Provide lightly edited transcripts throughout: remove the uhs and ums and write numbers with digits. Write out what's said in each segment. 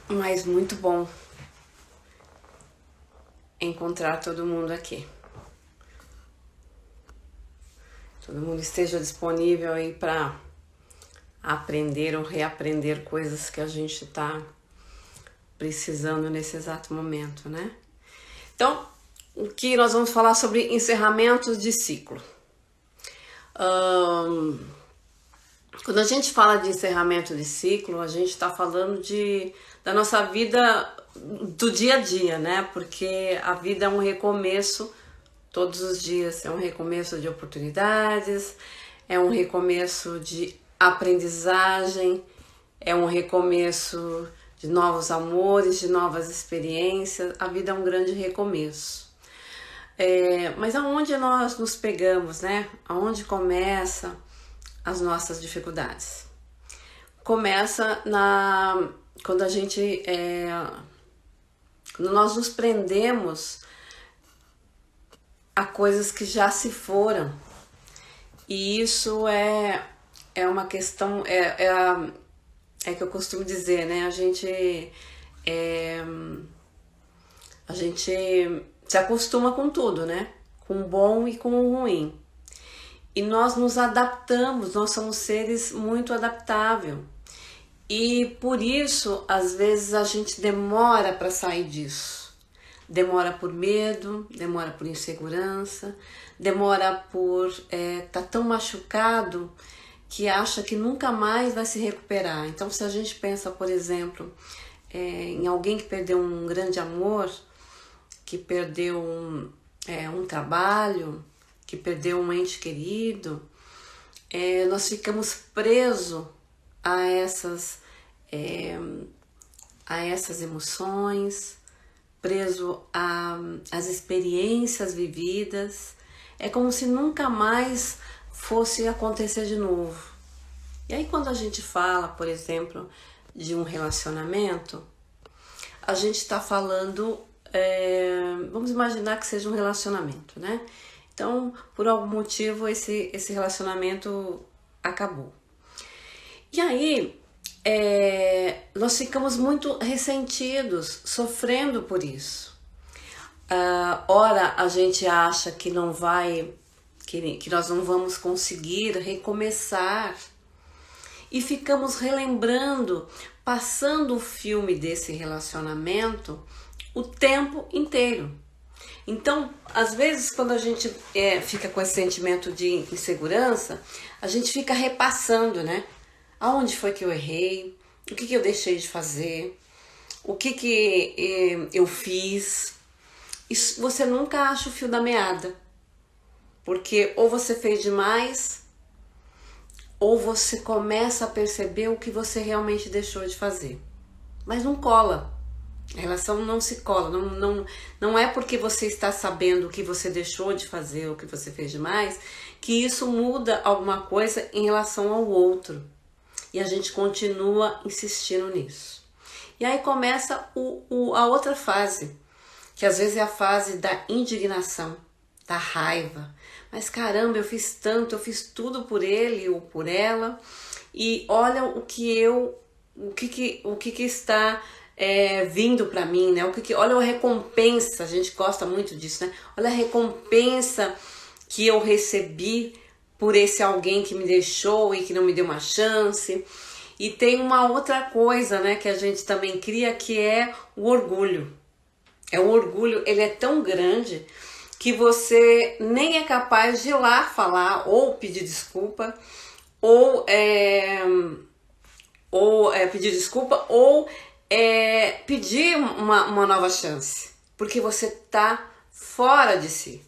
Mas muito bom encontrar todo mundo aqui. Todo mundo esteja disponível aí para aprender ou reaprender coisas que a gente está precisando nesse exato momento, né? Então, o que nós vamos falar sobre encerramentos de ciclo. Quando a gente fala de encerramento de ciclo, a gente está falando da nossa vida do dia a dia, né? Porque a vida é um recomeço todos os dias, é um recomeço de oportunidades, é um recomeço de aprendizagem, é um recomeço de novos amores, de novas experiências. A vida é um grande recomeço. Mas aonde nós nos pegamos, né? Aonde começa as nossas dificuldades? Começa quando quando nós nos prendemos a coisas que já se foram. E isso é uma questão, que eu costumo dizer, né? A gente se acostuma com tudo, né? Com o bom e com o ruim. E nós nos adaptamos, nós somos seres muito adaptáveis. E por isso, às vezes, a gente demora para sair disso. Demora por medo, demora por insegurança, demora por estar tão machucado que acha que nunca mais vai se recuperar. Então, se a gente pensa, por exemplo, em alguém que perdeu um grande amor, que perdeu um trabalho, que perdeu um ente querido, nós ficamos presos a essas emoções, preso às experiências vividas. É como se nunca mais fosse acontecer de novo. E aí quando a gente fala, por exemplo, de um relacionamento, a gente está falando, vamos imaginar que seja um relacionamento, né? Então, por algum motivo, esse relacionamento acabou. E aí, nós ficamos muito ressentidos, sofrendo por isso. Ora, a gente acha que não vai, que nós não vamos conseguir recomeçar. E ficamos relembrando, passando o filme desse relacionamento o tempo inteiro. Então, às vezes, quando a gente fica com esse sentimento de insegurança, a gente fica repassando, né? Aonde foi que eu errei? O que eu deixei de fazer? O que eu fiz? E você nunca acha o fio da meada. Porque ou você fez demais, ou você começa a perceber o que você realmente deixou de fazer. Mas não cola. A relação não se cola, não é porque você está sabendo o que você deixou de fazer ou o que você fez demais, que isso muda alguma coisa em relação ao outro. E a gente continua insistindo nisso. E aí começa a outra fase, que às vezes é a fase da indignação, da raiva. Mas caramba, eu fiz tanto, eu fiz tudo por ele ou por ela, e olha o que está vindo para mim, né? Olha a recompensa, a gente gosta muito disso, né? Olha a recompensa que eu recebi por esse alguém que me deixou e que não me deu uma chance. E tem uma outra coisa, né, que a gente também cria, que é o orgulho. O orgulho, ele é tão grande que você nem é capaz de ir lá falar ou pedir desculpa, ou pedir desculpa, ou pedir uma nova chance, porque você tá fora de si,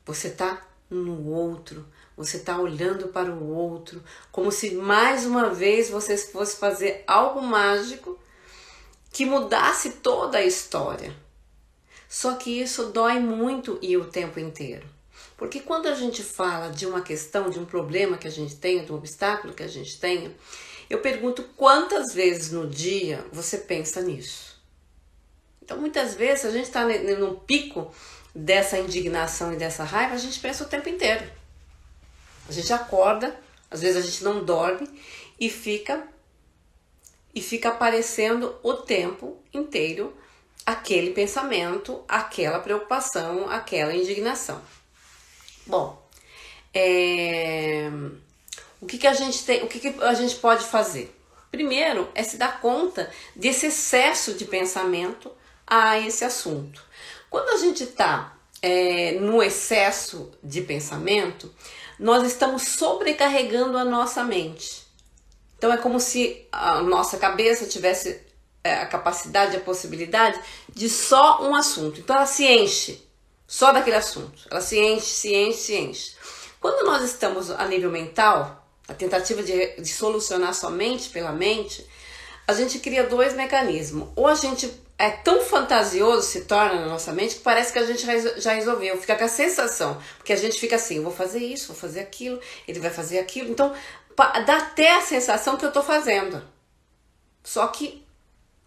você tá no outro, você tá olhando para o outro, como se mais uma vez você fosse fazer algo mágico que mudasse toda a história. Só que isso dói muito e o tempo inteiro. Porque quando a gente fala de uma questão, de um problema que a gente tenha, de um obstáculo que a gente tenha, eu pergunto quantas vezes no dia você pensa nisso. Então muitas vezes a gente está num pico dessa indignação e dessa raiva, a gente pensa o tempo inteiro. A gente acorda, às vezes a gente não dorme e fica e fica aparecendo o tempo inteiro aquele pensamento, aquela preocupação, aquela indignação. Bom, o que a gente pode fazer? Primeiro é se dar conta desse excesso de pensamento a esse assunto. Quando a gente está no excesso de pensamento, nós estamos sobrecarregando a nossa mente. Então é como se a nossa cabeça tivesse a capacidade, a possibilidade de só um assunto. Então ela se enche só daquele assunto. Ela se enche. Quando nós estamos a nível mental, a tentativa de solucionar somente pela mente, a gente cria dois mecanismos. Ou a gente é tão fantasioso, se torna na nossa mente, que parece que a gente já resolveu. Fica com a sensação, porque a gente fica assim, eu vou fazer isso, vou fazer aquilo, ele vai fazer aquilo. Então dá até a sensação que eu estou fazendo. Só que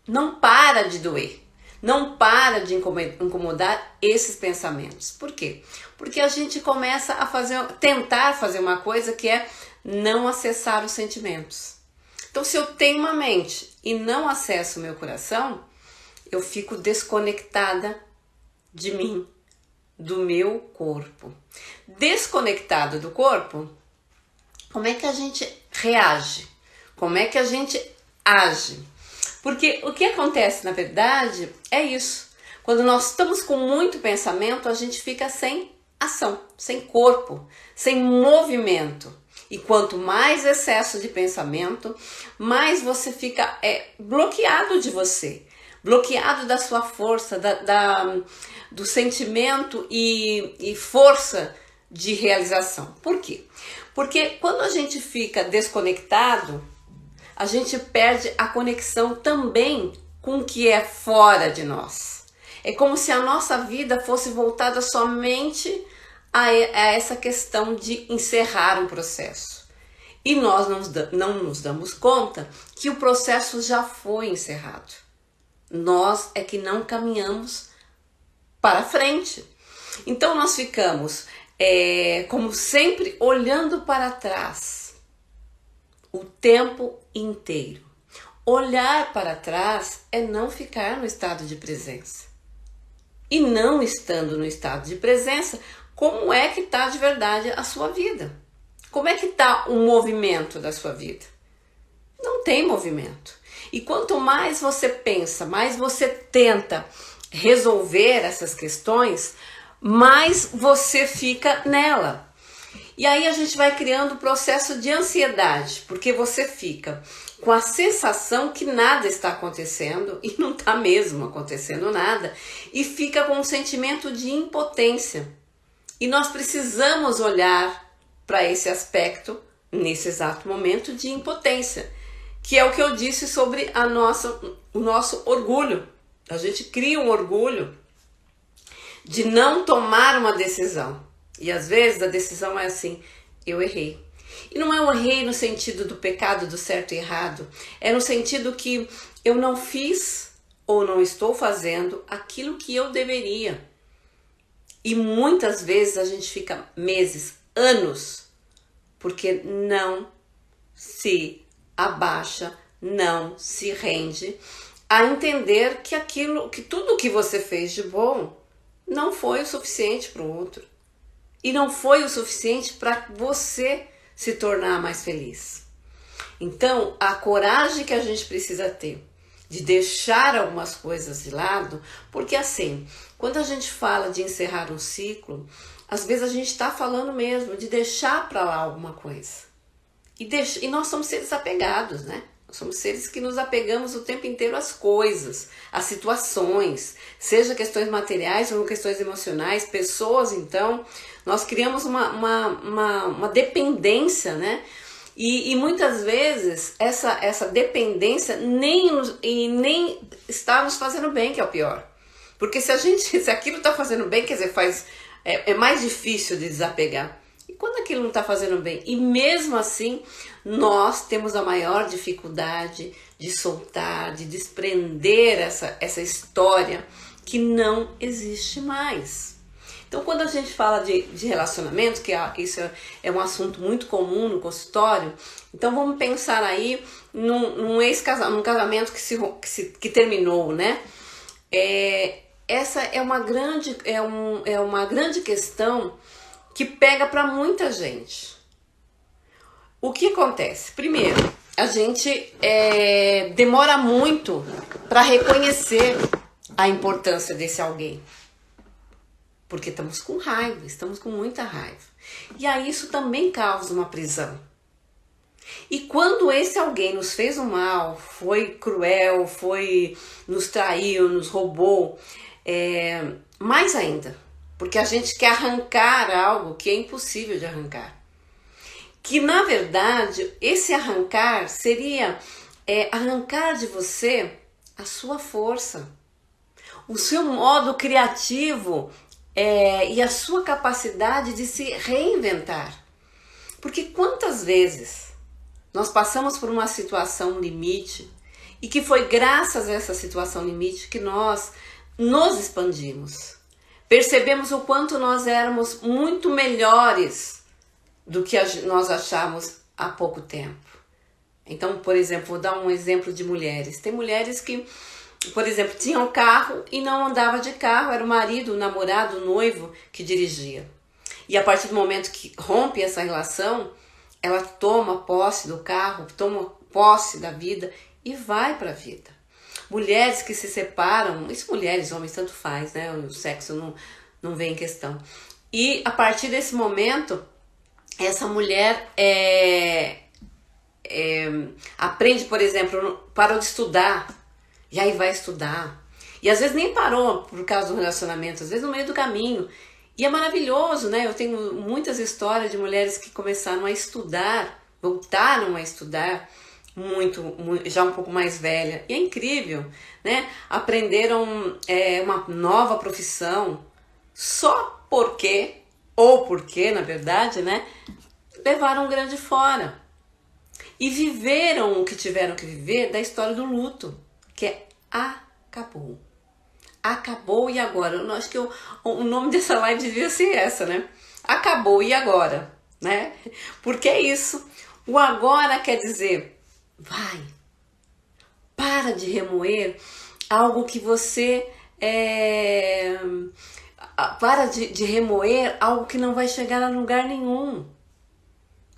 não para de doer. Não para de incomodar esses pensamentos. Por quê? Porque a gente começa a tentar fazer uma coisa que é não acessar os sentimentos. Então, se eu tenho uma mente e não acesso o meu coração, eu fico desconectada de mim, do meu corpo. Desconectado do corpo, como é que a gente reage? Como é que a gente age? Porque o que acontece, na verdade, é isso. Quando nós estamos com muito pensamento, a gente fica sem ação, sem corpo, sem movimento. E quanto mais excesso de pensamento, mais você fica bloqueado de você, bloqueado da sua força, do sentimento e força de realização. Por quê? Porque quando a gente fica desconectado, a gente perde a conexão também com o que é fora de nós. É como se a nossa vida fosse voltada somente a essa questão de encerrar um processo. E nós não nos damos conta que o processo já foi encerrado. Nós é que não caminhamos para frente. Então nós ficamos, como sempre, olhando para trás o tempo inteiro. Olhar para trás é não ficar no estado de presença. E não estando no estado de presença, como é que está de verdade a sua vida? Como é que está o movimento da sua vida? Não tem movimento. E quanto mais você pensa, mais você tenta resolver essas questões, mais você fica nela. E aí a gente vai criando um processo de ansiedade, porque você fica com a sensação que nada está acontecendo e não está mesmo acontecendo nada, e fica com um sentimento de impotência. E nós precisamos olhar para esse aspecto nesse exato momento de impotência, que é o que eu disse sobre o nosso orgulho. A gente cria um orgulho de não tomar uma decisão. E às vezes a decisão é assim, eu errei. E não é um errei no sentido do pecado, do certo e errado. É no sentido que eu não fiz ou não estou fazendo aquilo que eu deveria. E muitas vezes a gente fica meses, anos, porque não se abaixa, não se rende a entender que tudo que você fez de bom não foi o suficiente para o outro. E não foi o suficiente para você se tornar mais feliz. Então, a coragem que a gente precisa ter de deixar algumas coisas de lado, porque assim, quando a gente fala de encerrar um ciclo, às vezes a gente está falando mesmo de deixar para lá alguma coisa. E nós somos seres apegados, né? Nós somos seres que nos apegamos o tempo inteiro às coisas, às situações, seja questões materiais ou questões emocionais, pessoas. Então, nós criamos uma dependência, né? E muitas vezes essa dependência nem está nos fazendo bem, que é o pior. Porque se aquilo está fazendo bem, quer dizer, é mais difícil de desapegar. E quando aquilo não está fazendo bem? E mesmo assim, nós temos a maior dificuldade de soltar, de desprender essa história que não existe mais. Então, quando a gente fala de relacionamento, isso é um assunto muito comum no consultório, então vamos pensar aí num casamento que terminou, né? Essa é uma grande questão que pega para muita gente. O que acontece? Primeiro, a gente demora muito para reconhecer a importância desse alguém. Porque estamos com raiva, estamos com muita raiva. E aí isso também causa uma prisão. E quando esse alguém nos fez o mal, foi cruel, nos traiu, nos roubou, mais ainda, porque a gente quer arrancar algo que é impossível de arrancar. Que na verdade, esse arrancar seria arrancar de você a sua força, o seu modo criativo e a sua capacidade de se reinventar. Porque quantas vezes nós passamos por uma situação limite e que foi graças a essa situação limite que nós nos expandimos. Percebemos o quanto nós éramos muito melhores do que nós achávamos há pouco tempo. Então, por exemplo, vou dar um exemplo de mulheres. Tem mulheres que, por exemplo, tinham carro e não andava de carro, era o marido, o namorado, o noivo que dirigia. E a partir do momento que rompe essa relação, ela toma posse do carro, toma posse da vida e vai para a vida. Mulheres que se separam, isso mulheres, homens, tanto faz, né? O sexo não vem em questão. E a partir desse momento, essa mulher aprende, por exemplo, parou de estudar, e aí vai estudar. E às vezes nem parou por causa do relacionamento, às vezes no meio do caminho. E é maravilhoso, né? Eu tenho muitas histórias de mulheres que começaram a estudar, voltaram a estudar, muito, já um pouco mais velha. E é incrível, né? Aprenderam uma nova profissão só porque, na verdade, né? Levaram um grande fora. E viveram o que tiveram que viver da história do luto, que é acabou. Acabou e agora? Eu acho que o nome dessa live devia ser essa, né? Acabou e agora, né? Porque é isso. O agora quer dizer, vai, para de remoer algo que você para de remoer algo que não vai chegar a lugar nenhum.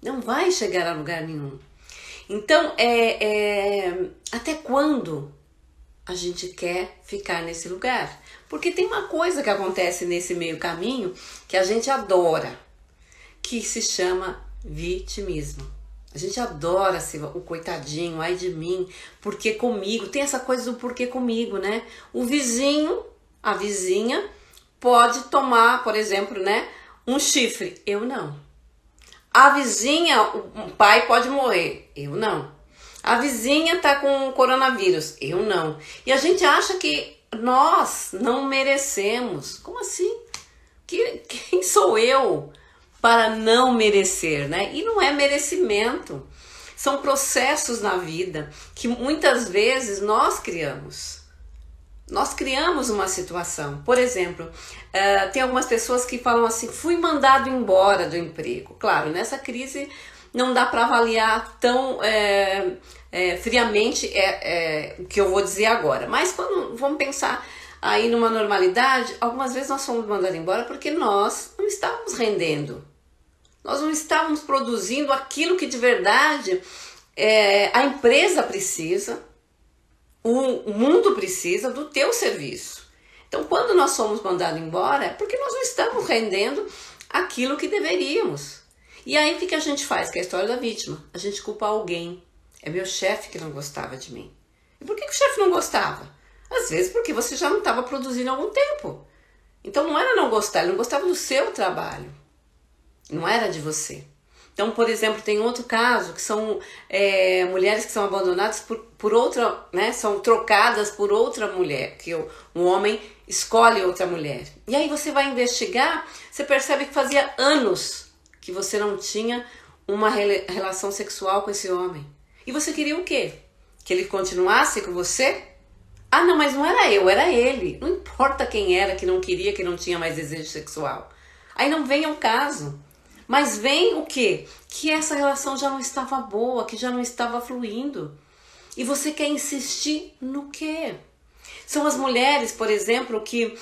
Não vai chegar a lugar nenhum. Então, até quando a gente quer ficar nesse lugar? Porque tem uma coisa que acontece nesse meio caminho que a gente adora, que se chama vitimismo. A gente adora o coitadinho, ai de mim, porque comigo. Tem essa coisa do porquê comigo, né? O vizinho, a vizinha, pode tomar, por exemplo, né, um chifre. Eu não. A vizinha, o pai pode morrer. Eu não. A vizinha tá com coronavírus. Eu não. E a gente acha que nós não merecemos. Como assim? Quem sou eu para não merecer, né? E não é merecimento. São processos na vida que muitas vezes nós criamos. Nós criamos uma situação. Por exemplo, tem algumas pessoas que falam assim, fui mandado embora do emprego. Claro, nessa crise não dá para avaliar tão friamente o que eu vou dizer agora. Mas quando vamos pensar aí numa normalidade, algumas vezes nós fomos mandados embora porque nós não estávamos rendendo. Nós não estávamos produzindo aquilo que de verdade a empresa precisa, o mundo precisa do teu serviço. Então, quando nós somos mandados embora, é porque nós não estamos rendendo aquilo que deveríamos. E aí, o que a gente faz? Que é a história da vítima. A gente culpa alguém. É meu chefe que não gostava de mim. E por que o chefe não gostava? Às vezes porque você já não estava produzindo há algum tempo. Então, não era não gostar, ele não gostava do seu trabalho. Não era de você. Então, por exemplo, tem outro caso que são mulheres que são abandonadas por outra, né? São trocadas por outra mulher, que um homem escolhe outra mulher. E aí você vai investigar, você percebe que fazia anos que você não tinha uma relação sexual com esse homem. E você queria o quê? Que ele continuasse com você? Ah, não, mas não era eu, era ele. Não importa quem era que não queria, que não tinha mais desejo sexual. Aí não vem ao caso. Mas vem o quê? Que essa relação já não estava boa, que já não estava fluindo. E você quer insistir no quê? São as mulheres, por exemplo, que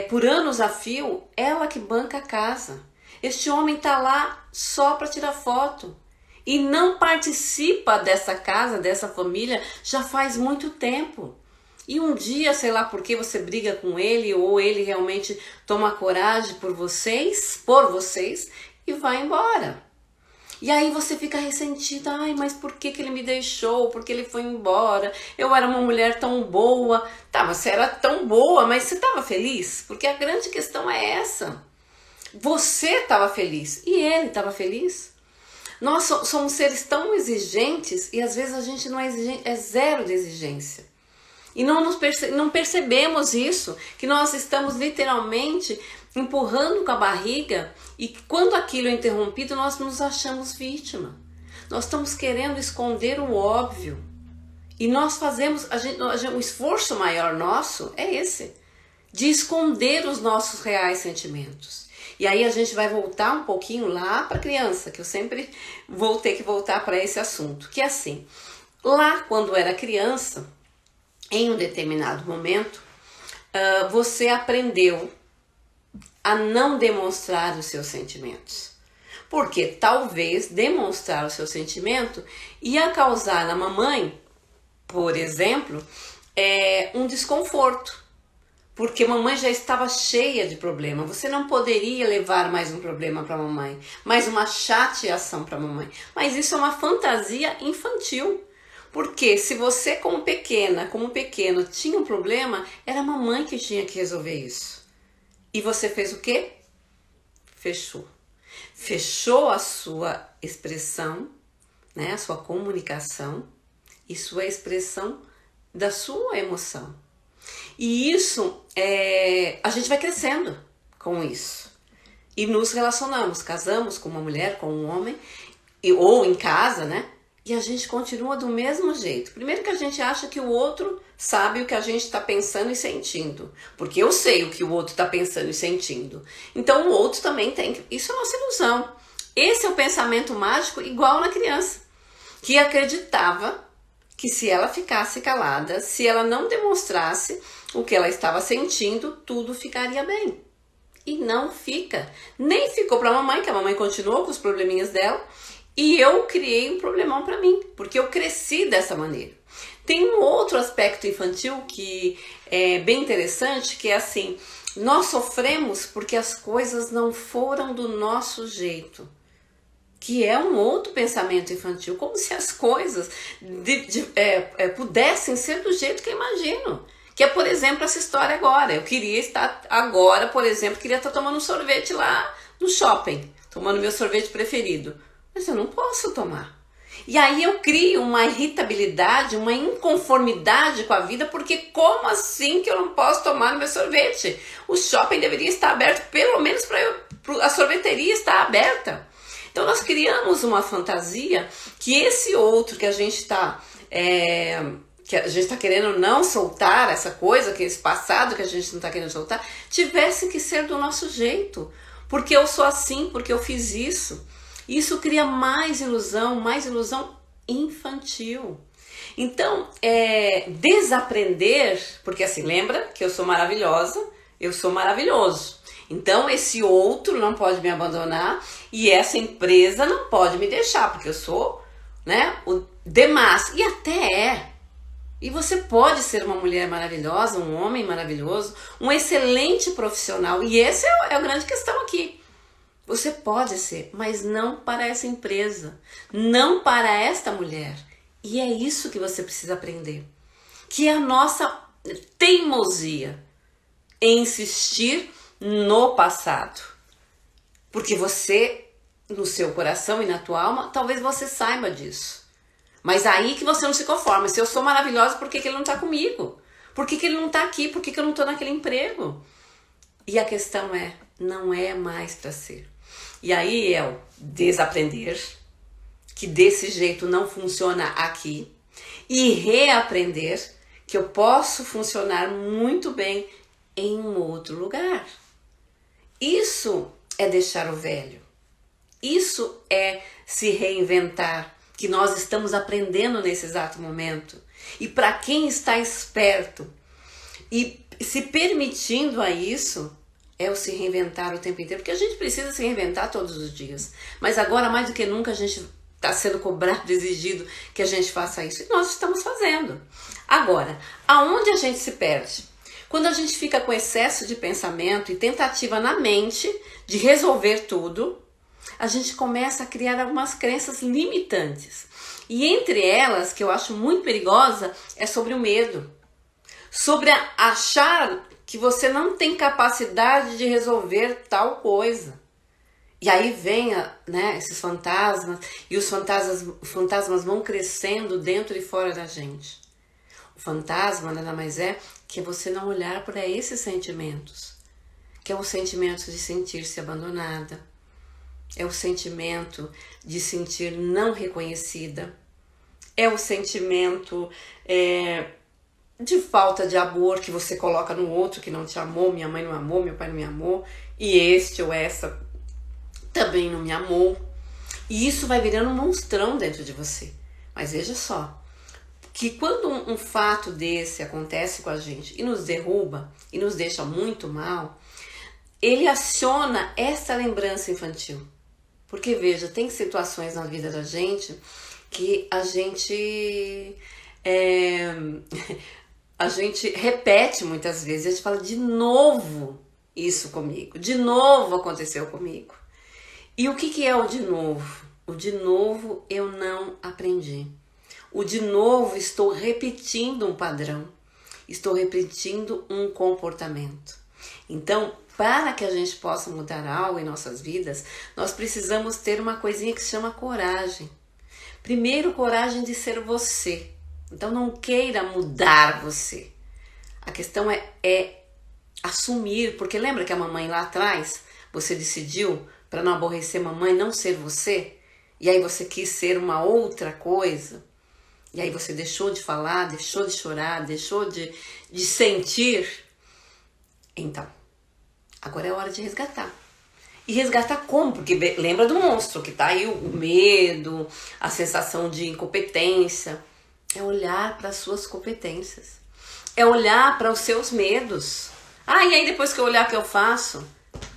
por anos a fio, ela que banca a casa. Este homem tá lá só para tirar foto. E não participa dessa casa, dessa família, já faz muito tempo. E um dia, sei lá por que você briga com ele, ou ele realmente toma coragem por vocês, e vai embora. E aí você fica ressentida, ai, mas por que ele me deixou? Por que ele foi embora? Eu era uma mulher tão boa. Tá, você era tão boa, mas você estava feliz? Porque a grande questão é essa. Você estava feliz e ele estava feliz? Nós somos seres tão exigentes e às vezes a gente não é exigente, é zero de exigência. E não percebemos isso, que nós estamos literalmente empurrando com a barriga e quando aquilo é interrompido nós nos achamos vítima. Nós estamos querendo esconder o óbvio. E nós fazemos, o esforço maior nosso é esse, de esconder os nossos reais sentimentos. E aí a gente vai voltar um pouquinho lá para a criança, que eu sempre vou ter que voltar para esse assunto, que é assim, lá quando era criança, em um determinado momento, você aprendeu a não demonstrar os seus sentimentos. Porque talvez demonstrar o seu sentimento ia causar na mamãe, por exemplo, um desconforto. Porque mamãe já estava cheia de problema. Você não poderia levar mais um problema para mamãe, mais uma chateação para mamãe. Mas isso é uma fantasia infantil. Porque se você como pequeno tinha um problema, era a mamãe que tinha que resolver isso. E você fez o quê? Fechou. Fechou a sua expressão, né, a sua comunicação e sua expressão da sua emoção. E isso, a gente vai crescendo com isso. E nos relacionamos, casamos com uma mulher, com um homem, ou em casa, né? E a gente continua do mesmo jeito. Primeiro que a gente acha que o outro sabe o que a gente está pensando e sentindo. Porque eu sei o que o outro está pensando e sentindo. Então o outro também tem. Isso é nossa ilusão. Esse é o pensamento mágico igual na criança. Que acreditava que se ela ficasse calada, se ela não demonstrasse o que ela estava sentindo, tudo ficaria bem. E não fica. Nem ficou para a mamãe, que a mamãe continuou com os probleminhas dela. E eu criei um problemão para mim, porque eu cresci dessa maneira. Tem um outro aspecto infantil que é bem interessante, que é assim, nós sofremos porque as coisas não foram do nosso jeito. Que é um outro pensamento infantil, como se as coisas pudessem ser do jeito que eu imagino. Que é, por exemplo, essa história agora. Eu queria estar agora, por exemplo, queria estar tomando um sorvete lá no shopping, tomando meu sorvete preferido. Mas eu não posso tomar. E aí eu crio uma irritabilidade, uma inconformidade com a vida, porque como assim que eu não posso tomar no meu sorvete? O shopping deveria estar aberto, pelo menos a sorveteria estar aberta. Então nós criamos uma fantasia que esse outro que a gente está querendo não soltar, essa coisa, que esse passado que a gente não está querendo soltar, tivesse que ser do nosso jeito. Porque eu sou assim, porque eu fiz isso. Isso cria mais ilusão infantil. Então, desaprender, porque assim, lembra que eu sou maravilhosa, eu sou maravilhoso. Então, esse outro não pode me abandonar e essa empresa não pode me deixar, porque eu sou, né, o demais. E até é. E você pode ser uma mulher maravilhosa, um homem maravilhoso, um excelente profissional. E essa é a grande questão aqui. Você pode ser, mas não para essa empresa, não para esta mulher. E é isso que você precisa aprender. Que é a nossa teimosia em insistir no passado. Porque você, no seu coração e na tua alma, talvez você saiba disso. Mas aí que você não se conforma. Se eu sou maravilhosa, por que ele não está comigo? Por que ele não está aqui? Por que eu não estou naquele emprego? E a questão não é mais para ser. E aí é o desaprender, que desse jeito não funciona aqui, e reaprender, que eu posso funcionar muito bem em um outro lugar. Isso é deixar o velho. Isso é se reinventar, que nós estamos aprendendo nesse exato momento. E para quem está esperto e se permitindo a isso, é o se reinventar o tempo inteiro, porque a gente precisa se reinventar todos os dias. Mas agora, mais do que nunca, a gente está sendo cobrado, exigido que a gente faça isso. E nós estamos fazendo. Agora, aonde a gente se perde? Quando a gente fica com excesso de pensamento e tentativa na mente de resolver tudo, a gente começa a criar algumas crenças limitantes. E entre elas, que eu acho muito perigosa, é sobre o medo. Sobre achar que você não tem capacidade de resolver tal coisa. E aí vem esses fantasmas, e os fantasmas vão crescendo dentro e fora da gente. O fantasma nada mais é que você não olhar para esses sentimentos, que é o sentimento de sentir-se abandonada, é o sentimento de sentir não reconhecida, é o sentimento de falta de amor que você coloca no outro que não te amou, minha mãe não amou, meu pai não me amou, e este ou essa também não me amou. E isso vai virando um monstrão dentro de você. Mas veja só, que quando um fato desse acontece com a gente e nos derruba e nos deixa muito mal, ele aciona essa lembrança infantil. Porque veja, tem situações na vida da gente que a gente repete muitas vezes. A gente fala de novo isso comigo, de novo aconteceu comigo. E o que é o de novo? O de novo eu não aprendi. O de novo estou repetindo um padrão, estou repetindo um comportamento. Então, para que a gente possa mudar algo em nossas vidas, nós precisamos ter uma coisinha que se chama coragem. Primeiro, coragem de ser você. Então, não queira mudar você. A questão é assumir, porque lembra que a mamãe lá atrás, você decidiu, para não aborrecer mamãe, não ser você? E aí você quis ser uma outra coisa? E aí você deixou de falar, deixou de chorar, deixou de sentir? Então, agora é hora de resgatar. E resgatar como? Porque lembra do monstro, que tá aí o medo, a sensação de incompetência. É olhar para as suas competências. É olhar para os seus medos. E aí depois que eu olhar, o que eu faço?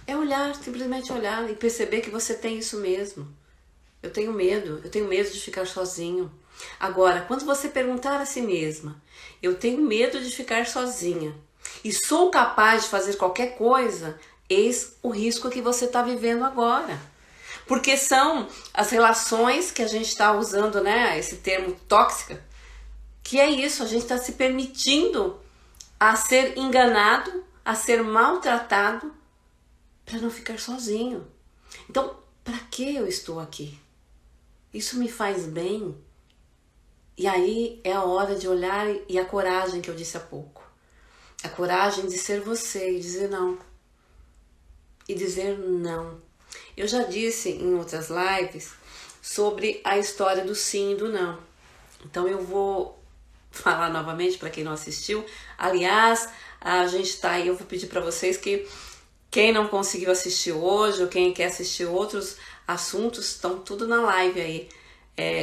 É olhar, simplesmente olhar e perceber que você tem isso mesmo. Eu tenho medo de ficar sozinho. Agora, quando você perguntar a si mesma, eu tenho medo de ficar sozinha e sou capaz de fazer qualquer coisa, eis o risco que você está vivendo agora. Porque são as relações que a gente está usando, esse termo tóxica, que é isso, a gente está se permitindo a ser enganado, a ser maltratado, para não ficar sozinho. Então, para que eu estou aqui? Isso me faz bem? E aí é a hora de olhar e a coragem que eu disse há pouco. A coragem de ser você e dizer não. E dizer não. Eu já disse em outras lives sobre a história do sim e do não. Então eu vou falar novamente para quem não assistiu. Aliás, a gente está aí, eu vou pedir para vocês que quem não conseguiu assistir hoje ou quem quer assistir outros assuntos, estão tudo na live aí.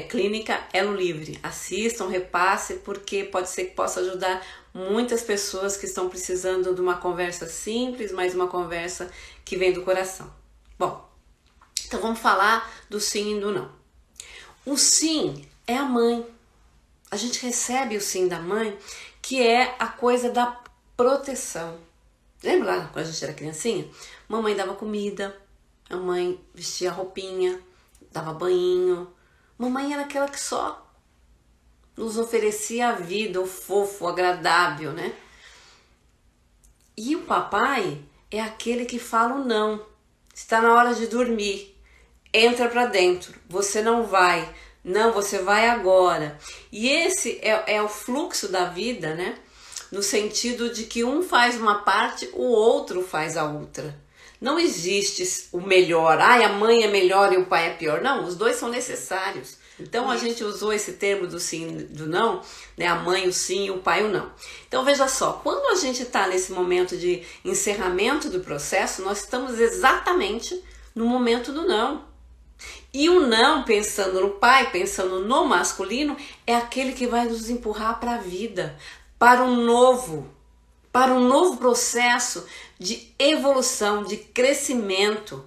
Clínica Elo Livre. Assistam, repasse, porque pode ser que possa ajudar muitas pessoas que estão precisando de uma conversa simples, mas uma conversa que vem do coração. Bom, então vamos falar do sim e do não. O sim é a mãe. A gente recebe o sim da mãe, que é a coisa da proteção. Lembra lá quando a gente era criancinha? Mamãe dava comida, a mãe vestia roupinha, dava banho. Mamãe era aquela que só nos oferecia a vida, o fofo, o agradável, né? E o papai é aquele que fala o não. Está na hora de dormir. Entra para dentro. Você não vai. Não, você vai agora. E esse é o fluxo da vida, né? No sentido de que um faz uma parte, o outro faz a outra. Não existe o melhor. A mãe é melhor e o pai é pior. Não, os dois são necessários. Então a gente usou esse termo do sim e do não, né? A mãe o sim, o pai o não. Então veja só, quando a gente está nesse momento de encerramento do processo, nós estamos exatamente no momento do não. E o não, pensando no pai, pensando no masculino, é aquele que vai nos empurrar para a vida, para um novo processo de evolução, de crescimento,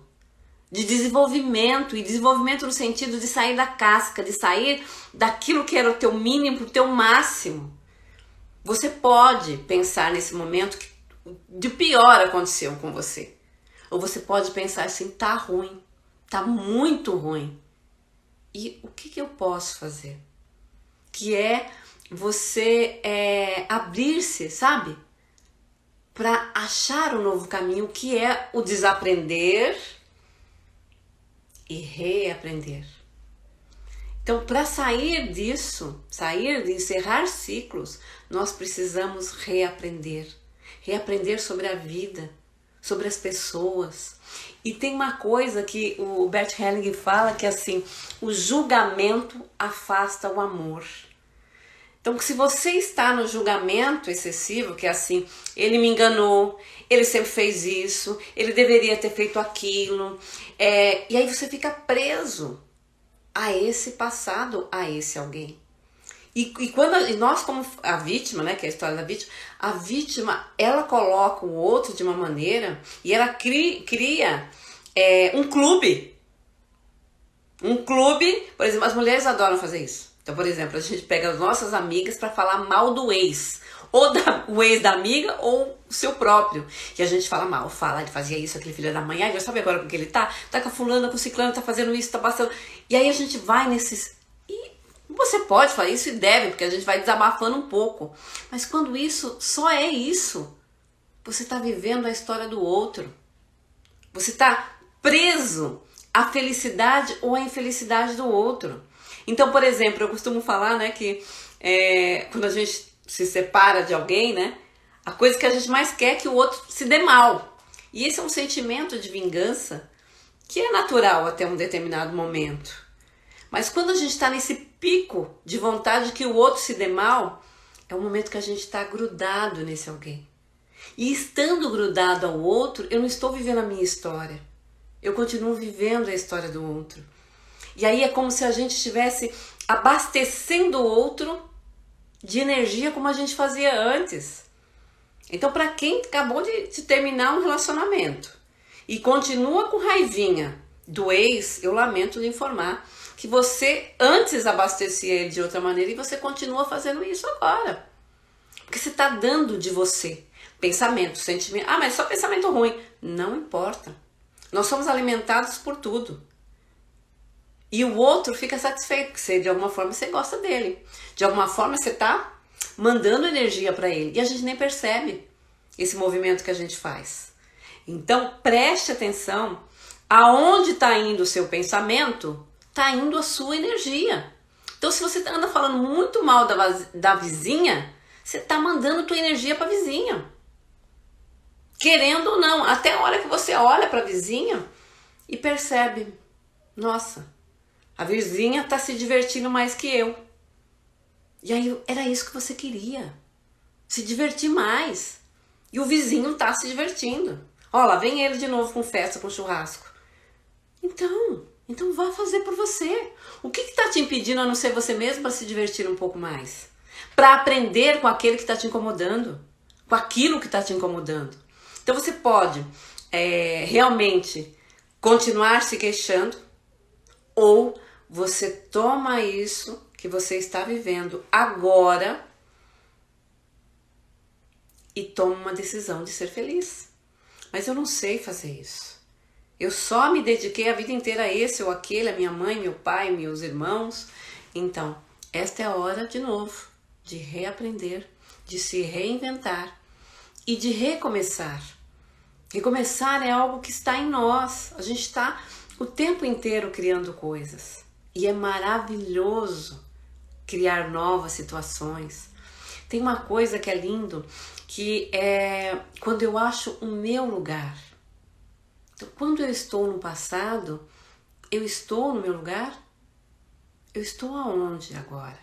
de desenvolvimento, e desenvolvimento no sentido de sair da casca, de sair daquilo que era o teu mínimo para o teu máximo. Você pode pensar nesse momento que de pior aconteceu com você. Ou você pode pensar assim, tá ruim, tá muito ruim. E o que eu posso fazer? Que é você abrir-se, sabe? Para achar um novo caminho, que é o desaprender e reaprender. Então, para sair disso, sair de encerrar ciclos, nós precisamos reaprender. Reaprender sobre a vida, sobre as pessoas. E tem uma coisa que o Bert Helling fala, que é assim, o julgamento afasta o amor. Então, se você está no julgamento excessivo, que é assim, ele me enganou, ele sempre fez isso, ele deveria ter feito aquilo, e aí você fica preso a esse passado, a esse alguém. E nós, como a vítima, né, que é a história da vítima, a vítima, ela coloca o outro de uma maneira e ela cria um clube. Um clube, por exemplo, as mulheres adoram fazer isso. Então, por exemplo, a gente pega as nossas amigas para falar mal do ex. Ou o ex da amiga ou o seu próprio. E a gente fala mal, ele fazia isso, aquele filho da mãe. Ai, já sabe agora com que ele tá? Tá com a fulana, com o ciclano, tá fazendo isso, tá passando. E aí a gente vai nesses... E você pode falar isso e deve, porque a gente vai desabafando um pouco. Mas quando isso só é isso, você tá vivendo a história do outro. Você tá preso à felicidade ou à infelicidade do outro. Então, por exemplo, eu costumo falar, né, que quando a gente se separa de alguém, né, a coisa que a gente mais quer é que o outro se dê mal. E esse é um sentimento de vingança que é natural até um determinado momento. Mas quando a gente está nesse pico de vontade de que o outro se dê mal, é o momento que a gente está grudado nesse alguém. E estando grudado ao outro, eu não estou vivendo a minha história. Eu continuo vivendo a história do outro. E aí é como se a gente estivesse abastecendo o outro de energia como a gente fazia antes. Então, para quem acabou de terminar um relacionamento e continua com raivinha do ex, eu lamento lhe informar que você antes abastecia ele de outra maneira e você continua fazendo isso agora. Porque você está dando de você pensamento, sentimento. Ah, mas só pensamento ruim. Não importa. Nós somos alimentados por tudo. E o outro fica satisfeito, porque de alguma forma você gosta dele. De alguma forma você está mandando energia para ele. E a gente nem percebe esse movimento que a gente faz. Então preste atenção aonde está indo o seu pensamento, está indo a sua energia. Então se você anda falando muito mal da vizinha, você está mandando tua energia para a vizinha. Querendo ou não, até a hora que você olha para a vizinha e percebe, nossa, a vizinha está se divertindo mais que eu. E aí era isso que você queria. Se divertir mais. E o vizinho está se divertindo. Ó, lá vem ele de novo com festa, com churrasco. Então vá fazer por você. O que está te impedindo a não ser você mesmo para se divertir um pouco mais? Para aprender com aquele que está te incomodando. Com aquilo que está te incomodando. Então você pode realmente continuar se queixando, ou você toma isso que você está vivendo agora e toma uma decisão de ser feliz. Mas eu não sei fazer isso. Eu só me dediquei a vida inteira a esse ou aquele, a minha mãe, meu pai, meus irmãos. Então, esta é a hora de novo de reaprender, de se reinventar e de recomeçar. Recomeçar é algo que está em nós. A gente está o tempo inteiro criando coisas. E é maravilhoso criar novas situações. Tem uma coisa que é lindo, que é quando eu acho o meu lugar. Então, quando eu estou no passado, eu estou no meu lugar? eu estou aonde agora?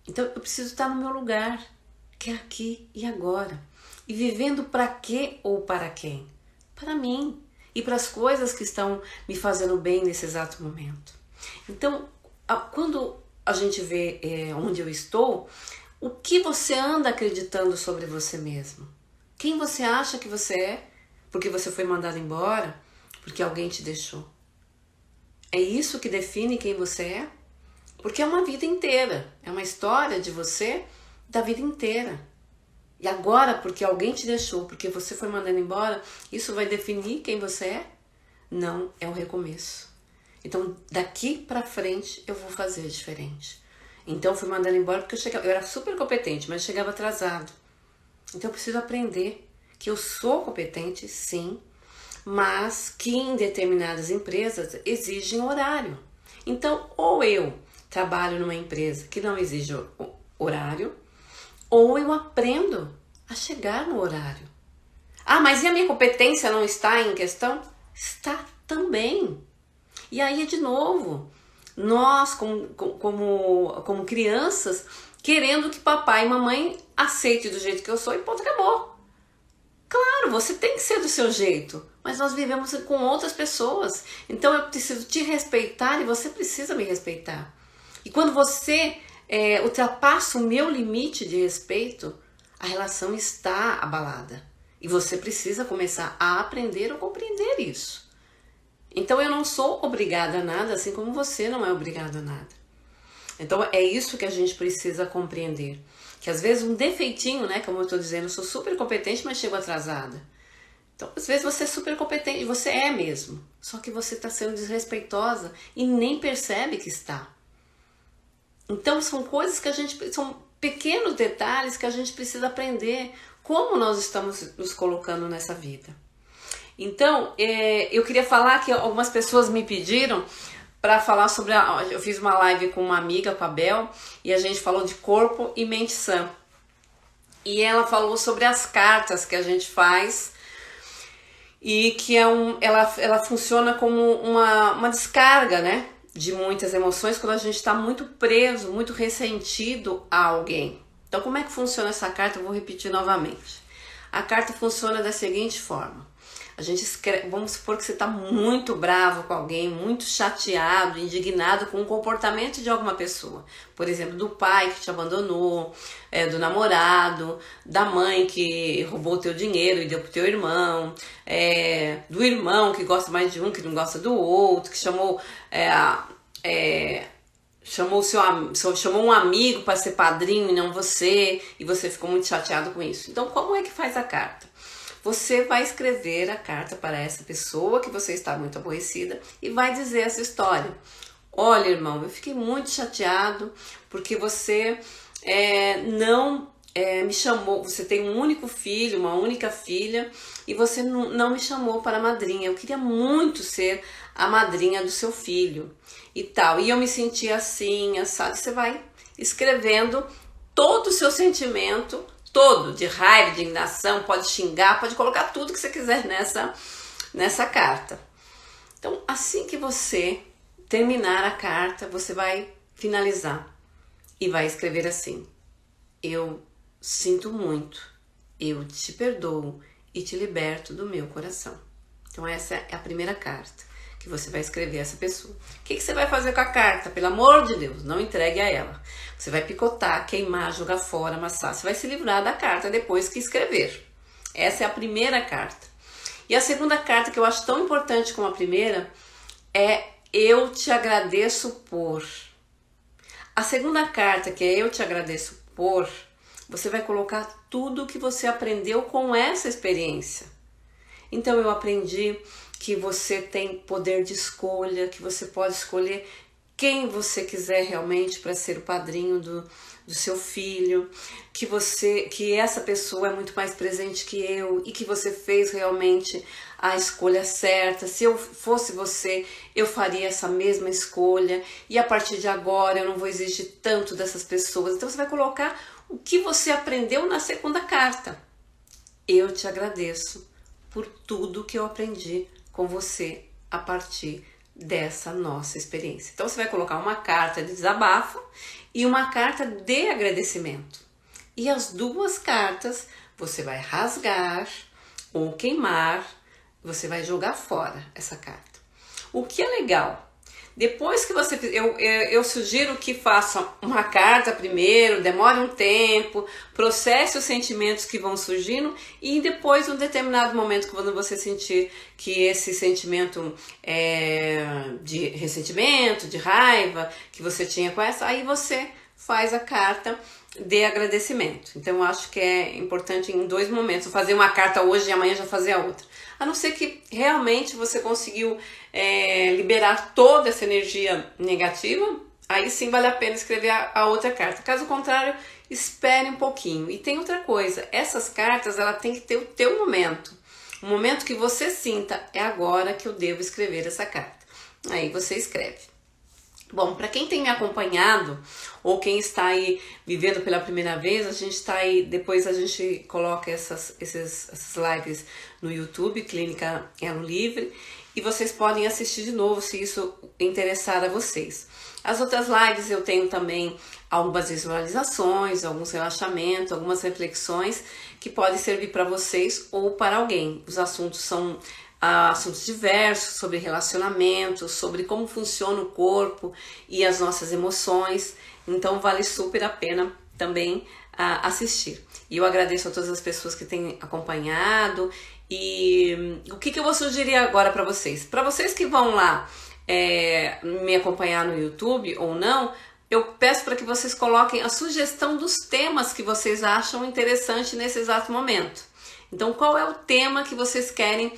Então eu preciso estar no meu lugar, que é aqui e agora. E vivendo para quê ou para quem? Para mim e para as coisas que estão me fazendo bem nesse exato momento. Então, quando a gente vê onde eu estou, o que você anda acreditando sobre você mesmo? Quem você acha que você é? Porque você foi mandado embora? Porque alguém te deixou? É isso que define quem você é? Porque é uma vida inteira, é uma história de você da vida inteira. E agora, porque alguém te deixou, porque você foi mandado embora, isso vai definir quem você é? Não, é o recomeço. Então, daqui pra frente, eu vou fazer diferente. Então, eu fui mandada embora porque eu era super competente, mas chegava atrasado. Então, eu preciso aprender que eu sou competente, sim, mas que em determinadas empresas exigem horário. Então, ou eu trabalho numa empresa que não exige horário, ou eu aprendo a chegar no horário. Ah, mas e a minha competência não está em questão? Está também. E aí, de novo, nós como crianças, querendo que papai e mamãe aceitem do jeito que eu sou e ponto, acabou. Claro, você tem que ser do seu jeito, mas nós vivemos com outras pessoas. Então eu preciso te respeitar e você precisa me respeitar. E quando você ultrapassa o meu limite de respeito, a relação está abalada. E você precisa começar a aprender ou compreender isso. Então eu não sou obrigada a nada, assim como você não é obrigado a nada. Então é isso que a gente precisa compreender. Que às vezes um defeitinho, né, como eu estou dizendo, eu sou super competente, mas chego atrasada. Então às vezes você é super competente, você é mesmo. Só que você está sendo desrespeitosa e nem percebe que está. Então são coisas que são pequenos detalhes que a gente precisa aprender como nós estamos nos colocando nessa vida. Então, eu queria falar que algumas pessoas me pediram para falar sobre eu fiz uma live com uma amiga, com a Bel, e a gente falou de corpo e mente sã. E ela falou sobre as cartas que a gente faz e que ela funciona como uma descarga, né, de muitas emoções quando a gente está muito preso, muito ressentido a alguém. Então, como é que funciona essa carta? Eu vou repetir novamente. A carta funciona da seguinte forma. A gente escreve, vamos supor que você está muito bravo com alguém, muito chateado, indignado com o comportamento de alguma pessoa. Por exemplo, do pai que te abandonou, do namorado, da mãe que roubou o teu dinheiro e deu pro teu irmão, do irmão que gosta mais de um, que não gosta do outro, que chamou chamou um amigo para ser padrinho e não você, e você ficou muito chateado com isso. Então, como é que faz a carta? Você vai escrever a carta para essa pessoa que você está muito aborrecida e vai dizer essa história. Olha, irmão, eu fiquei muito chateado porque você não me chamou. Você tem um único filho, uma única filha, e você não me chamou para a madrinha. Eu queria muito ser a madrinha do seu filho e tal. E eu me senti assim, assado. Você vai escrevendo todo o seu sentimento, todo, de raiva, de indignação, pode xingar, pode colocar tudo que você quiser nessa carta. Então, assim que você terminar a carta, você vai finalizar e vai escrever assim: eu sinto muito, eu te perdoo e te liberto do meu coração. Então essa é a primeira carta que você vai escrever a essa pessoa. O que você vai fazer com a carta? Pelo amor de Deus, não entregue a ela. Você vai picotar, queimar, jogar fora, amassar. Você vai se livrar da carta depois que escrever. Essa é a primeira carta. E a segunda carta, que eu acho tão importante como a primeira, é eu te agradeço por. A segunda carta, que é eu te agradeço por, você vai colocar tudo o que você aprendeu com essa experiência. Então eu aprendi que você tem poder de escolha, que você pode escolher quem você quiser realmente para ser o padrinho do seu filho, que essa pessoa é muito mais presente que eu e que você fez realmente a escolha certa. Se eu fosse você, eu faria essa mesma escolha e a partir de agora eu não vou exigir tanto dessas pessoas. Então você vai colocar o que você aprendeu na segunda carta. Eu te agradeço por tudo que eu aprendi com você a partir dessa nossa experiência. Então você vai colocar uma carta de desabafo e uma carta de agradecimento. E as duas cartas você vai rasgar ou queimar, você vai jogar fora essa carta. O que é legal? Depois que você... Eu sugiro que faça uma carta primeiro, demore um tempo, processe os sentimentos que vão surgindo e depois, em um determinado momento, quando você sentir que esse sentimento de ressentimento, de raiva que você tinha com essa, aí você faz a carta de agradecimento. Então, eu acho que é importante em 2 momentos, fazer uma carta hoje e amanhã já fazer a outra. A não ser que realmente você conseguiu liberar toda essa energia negativa, aí sim vale a pena escrever a outra carta. Caso contrário, espere um pouquinho. E tem outra coisa, essas cartas ela tem que ter o teu momento. O momento que você sinta, é agora que eu devo escrever essa carta. Aí você escreve. Bom, para quem tem me acompanhado ou quem está aí vivendo pela primeira vez, a gente está aí, depois a gente coloca essas lives no YouTube, Clínica Elo Livre, e vocês podem assistir de novo se isso interessar a vocês. As outras lives eu tenho também algumas visualizações, alguns relaxamentos, algumas reflexões que podem servir para vocês ou para alguém. Os assuntos são assuntos diversos, sobre relacionamentos, sobre como funciona o corpo e as nossas emoções, então vale super a pena também assistir. E eu agradeço a todas as pessoas que têm acompanhado. E o que eu vou sugerir agora para vocês? Para vocês que vão lá me acompanhar no YouTube ou não, eu peço para que vocês coloquem a sugestão dos temas que vocês acham interessante nesse exato momento. Então, qual é o tema que vocês querem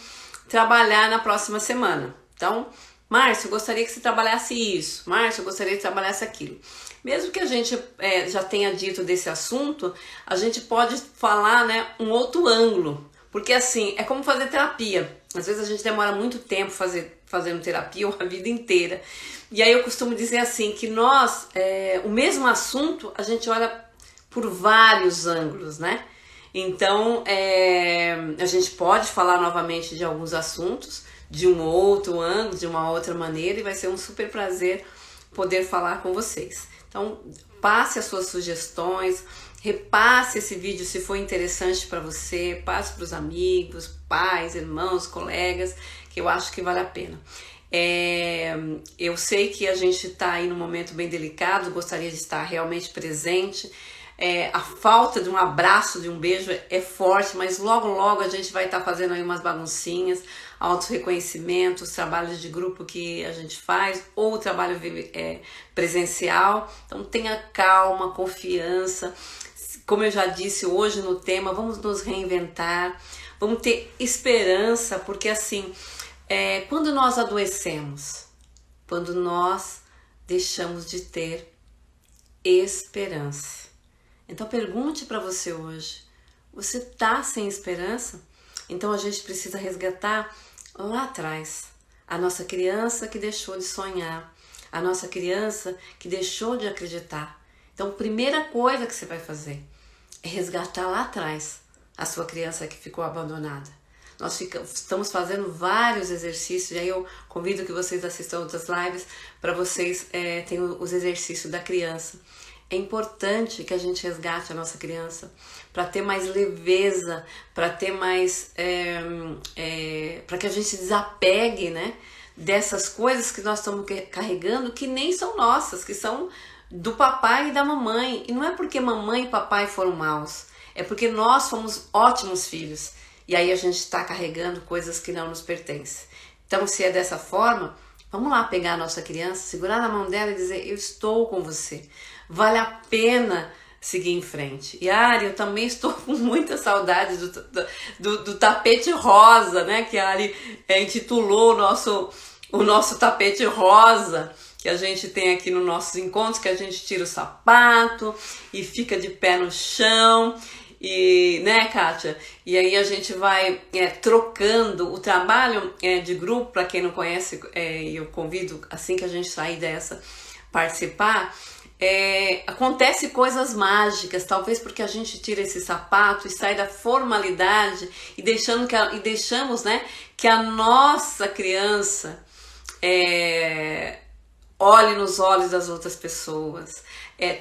trabalhar na próxima semana? Então, Márcio, eu gostaria que você trabalhasse isso. Márcio, eu gostaria que trabalhasse aquilo. Mesmo que a gente já tenha dito desse assunto, a gente pode falar, né, um outro ângulo. Porque assim, é como fazer terapia. Às vezes a gente demora muito tempo fazendo terapia ou a vida inteira. E aí eu costumo dizer assim, que nós, o mesmo assunto, a gente olha por vários ângulos, né? Então, a gente pode falar novamente de alguns assuntos, de um outro ângulo, de uma outra maneira, e vai ser um super prazer poder falar com vocês. Então, passe as suas sugestões, repasse esse vídeo se for interessante para você, passe para os amigos, pais, irmãos, colegas, que eu acho que vale a pena. Eu sei que a gente está aí num momento bem delicado, gostaria de estar realmente presente. A falta de um abraço, de um beijo é forte, mas logo logo a gente vai estar fazendo aí umas baguncinhas, auto-reconhecimento, os trabalhos de grupo que a gente faz, ou o trabalho presencial. Então tenha calma, confiança. Como eu já disse hoje no tema, vamos nos reinventar, vamos ter esperança, porque assim, quando nós adoecemos, quando nós deixamos de ter esperança. Então pergunte para você hoje, você está sem esperança? Então a gente precisa resgatar lá atrás a nossa criança que deixou de sonhar, a nossa criança que deixou de acreditar. Então a primeira coisa que você vai fazer é resgatar lá atrás a sua criança que ficou abandonada. Nós estamos fazendo vários exercícios, e aí eu convido que vocês assistam outras lives para vocês terem os exercícios da criança. É importante que a gente resgate a nossa criança para ter mais leveza, para ter mais, para que a gente desapegue, né, dessas coisas que nós estamos carregando que nem são nossas, que são do papai e da mamãe. E não é porque mamãe e papai foram maus, é porque nós fomos ótimos filhos. E aí a gente está carregando coisas que não nos pertencem. Então, se é dessa forma, vamos lá pegar a nossa criança, segurar na mão dela e dizer, eu estou com você. Vale a pena seguir em frente. E Ari, eu também estou com muita saudade do tapete rosa, né? Que a Ari intitulou o nosso tapete rosa, que a gente tem aqui nos nossos encontros, que a gente tira o sapato e fica de pé no chão. E, né, Kátia? E aí a gente vai trocando o trabalho de grupo, para quem não conhece, eu convido, assim que a gente sair dessa, participar. Acontece coisas mágicas, talvez porque a gente tira esse sapato e sai da formalidade e deixamos, né, que a nossa criança olhe nos olhos das outras pessoas.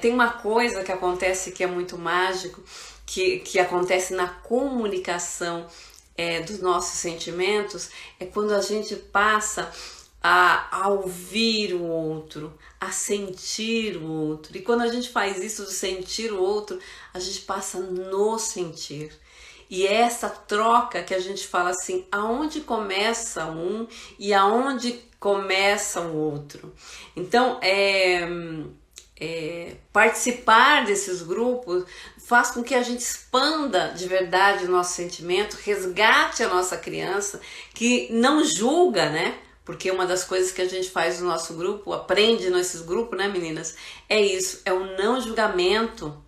Tem uma coisa que acontece que é muito mágico, que acontece na comunicação dos nossos sentimentos, é quando a gente passa a ouvir o outro, a sentir o outro. E quando a gente faz isso de sentir o outro, a gente passa a nos sentir. E é essa troca que a gente fala assim, aonde começa um e aonde começa o outro. Então, participar desses grupos faz com que a gente expanda de verdade o nosso sentimento, resgate a nossa criança, que não julga, né? Porque uma das coisas que a gente faz no nosso grupo, aprende nesses grupos, né, meninas? É isso, é o não julgamento.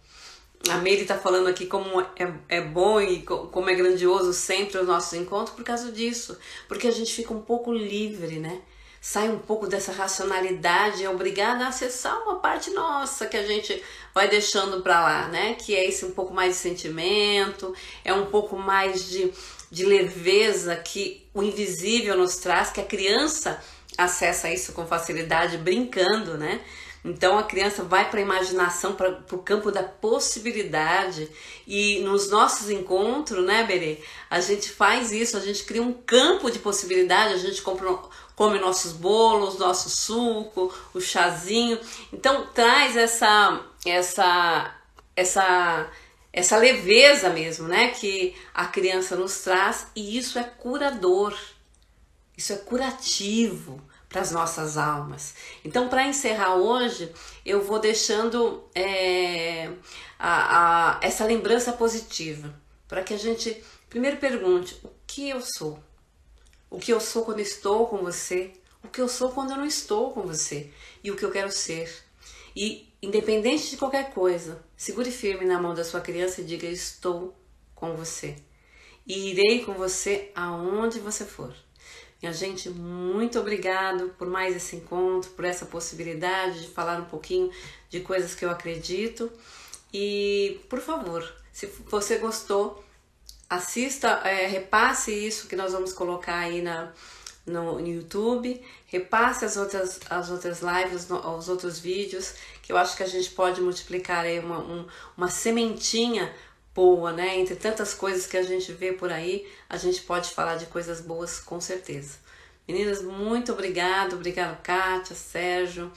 A Meire tá falando aqui como é bom e como é grandioso sempre os nossos encontros por causa disso. Porque a gente fica um pouco livre, né? Sai um pouco dessa racionalidade e é obrigada a acessar uma parte nossa que a gente vai deixando pra lá, né? Que é esse um pouco mais de sentimento, é um pouco mais de leveza que o invisível nos traz, que a criança acessa isso com facilidade brincando, né? Então a criança vai para a imaginação, para o campo da possibilidade, e nos nossos encontros, né, Berê, a gente faz isso, a gente cria um campo de possibilidade, a gente come nossos bolos, nosso suco, o chazinho, então traz essa leveza mesmo, né, que a criança nos traz, e isso é curador, isso é curativo para as nossas almas. Então, para encerrar hoje, eu vou deixando essa lembrança positiva, para que a gente primeiro pergunte, o que eu sou? O que eu sou quando estou com você? O que eu sou quando eu não estou com você? E o que eu quero ser? E, independente de qualquer coisa, segure firme na mão da sua criança e diga, estou com você. E irei com você aonde você for. Minha gente, muito obrigado por mais esse encontro, por essa possibilidade de falar um pouquinho de coisas que eu acredito. E, por favor, se você gostou, assista, repasse isso que nós vamos colocar aí no YouTube, repasse as outras lives, os outros vídeos, que eu acho que a gente pode multiplicar aí uma sementinha boa, né? Entre tantas coisas que a gente vê por aí, a gente pode falar de coisas boas com certeza. Meninas, muito obrigado, Kátia, Sérgio,